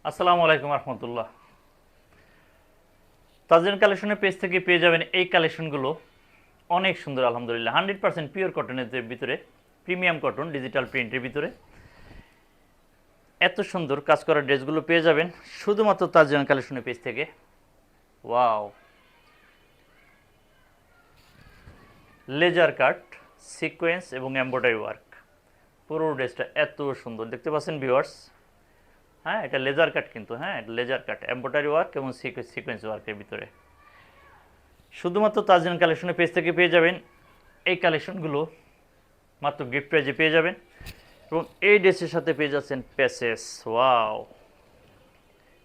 আসসালামু আলাইকুম রহমতুল্লাহ। তাজরিন কালেকশনের পেজ থেকে পেয়ে যাবেন এই কালেকশনগুলো। অনেক সুন্দর আলহামদুলিল্লাহ, 100% পিওর কটনের ভিতরে, প্রিমিয়াম কটন ডিজিটাল প্রিন্টের ভিতরে এত সুন্দর কাজ করা ড্রেসগুলো পেয়ে যাবেন শুধুমাত্র তাজরিন কালেকশনের পেজ থেকে। ওয়াও, লেজার কাট, সিকোয়েন্স এবং এমব্রয়ডারি ওয়ার্ক, পুরো ড্রেসটা এত সুন্দর দেখতে পাচ্ছেন ভিউয়ার্স। হ্যাঁ, এটা লেজার কাট কিন্তু, হ্যাঁ এটা লেজার কাট, এমব্রয়ডারি ওয়ার্ক এবং সিকোয়েন্স ওয়ার্কের ভিতরে। শুধুমাত্র তাজরিন কালেকশনের পেজ থেকে পেয়ে যাবেন এই কালেকশনগুলো মাত্র গিফট প্রাইজে পেয়ে যাবেন। এবং এই ড্রেসের সাথে পেয়ে যাচ্ছেন প্যাসেস। ওয়াও,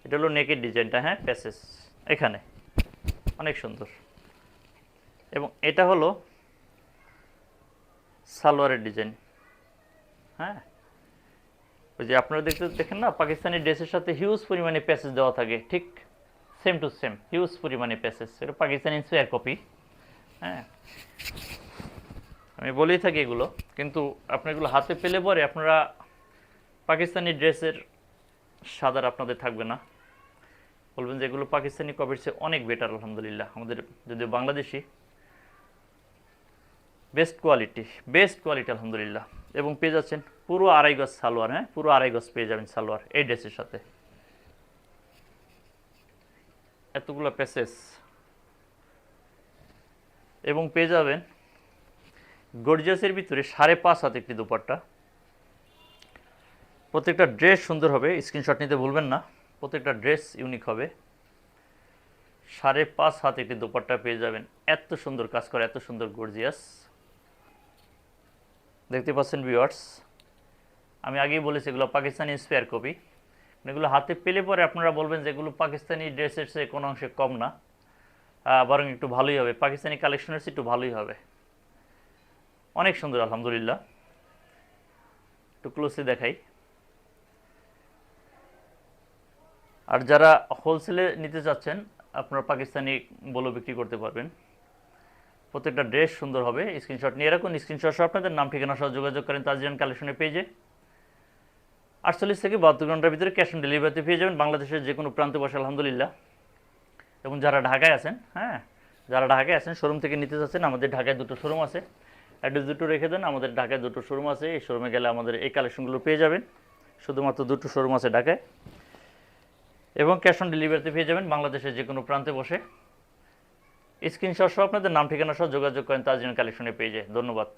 এটা হলো নেকের ডিজাইনটা, হ্যাঁ প্যাসেস এখানে অনেক সুন্দর। এবং এটা হলো সালোয়ারের ডিজাইন। হ্যাঁ, ওই যে আপনারা দেখেন না, পাকিস্তানি ড্রেসের সাথে হিউজ পরিমাণে প্যাসেজ দেওয়া থাকে, ঠিক সেম টু সেম হিউজ পরিমাণে প্যাসেজ। এটা পাকিস্তানি ইন্সপায়ার কপি। হ্যাঁ, আমি বলেই থাকি এগুলো, কিন্তু আপনার এগুলো হাতে পেলে পরে আপনারা পাকিস্তানি ড্রেসের সাদার আপনাদের থাকবে না, বলবেন যে এগুলো পাকিস্তানি কপির চেয়ে অনেক বেটার আলহামদুলিল্লাহ। আমাদের যদিও বাংলাদেশি, বেস্ট কোয়ালিটি আলহামদুলিল্লাহ। এবং পেয়ে যাচ্ছেন পুরো আড়াই গজ সালোয়ার, হ্যাঁ পুরো আড়াই গজ পেয়ে যাবেন সালোয়ার এই ড্রেসের সাথে। এতগুলো প্যাসেজ এবং পেয়ে যাবেন গর্জিয়াসের ভিতরে 5.5 হাত একটি দুপাট্টা। প্রত্যেকটা ড্রেস সুন্দর হবে, স্ক্রিনশট নিতে ভুলবেন না, প্রত্যেকটা ড্রেস ইউনিক হবে। 5.5 হাত একটি দুপাট্টা পেয়ে যাবেন, এত সুন্দর কাজ করা, এত সুন্দর গর্জিয়াস। দেখতে পাচ্ছেন ভিউয়ার্স, আমি আগেই বলেছি এগুলো পাকিস্তানি ইন্সপায়ার কপি। এগুলো হাতে পেলে পরে আপনারা বলবেন যে এগুলো পাকিস্তানি ড্রেসের চেয়ে কোনো অংশে কম না, বরং একটু ভালোই হবে, পাকিস্তানি কালেকশনের চেয়ে একটু ভালোই হবে। অনেক সুন্দর আলহামদুলিল্লাহ। একটু ক্লোজে দেখাই। আর যারা হোলসেলে নিতে চাচ্ছেন আপনারা পাকিস্তানি বলে বিক্রি করতে পারবেন। প্রত্যেকটা ড্রেস সুন্দর হবে, স্ক্রিনশট নিয়ে রাখুন। স্ক্রিনশট সহ আপনাদের নাম ঠিকানা সহ যোগাযোগ করেন তাজরিন কালেকশনের পেজে। 48 থেকে 72 ঘন্টার ভিতরে ক্যাশ অন ডেলিভারিতে পেয়ে যাবেন বাংলাদেশের যে কোনো প্রান্তে বসে আলহামদুলিল্লাহ। এবং যারা ঢাকায় আছেন, হ্যাঁ যারা ঢাকায় আছেন শোরুম থেকে নিতে চাচ্ছেন, আমাদের ঢাকায় দুটো শোরুম আছে, অ্যাড্রেস দুটো রেখে দেন। আমাদের ঢাকায় দুটো শোরুম আছে, এই শোরুমে গেলে আমাদের এই কালেকশনগুলো পেয়ে যাবেন। শুধুমাত্র দুটো শোরুম আছে ঢাকায়, এবং ক্যাশ অন ডেলিভারিতে পেয়ে যাবেন বাংলাদেশের যে কোনো প্রান্তে বসে। স্ক্রিনশট সহ আপনাদের নাম ঠিকানা সহ যোগাযোগ করেন তাজরিন কালেকশনের পেজে। ধন্যবাদ।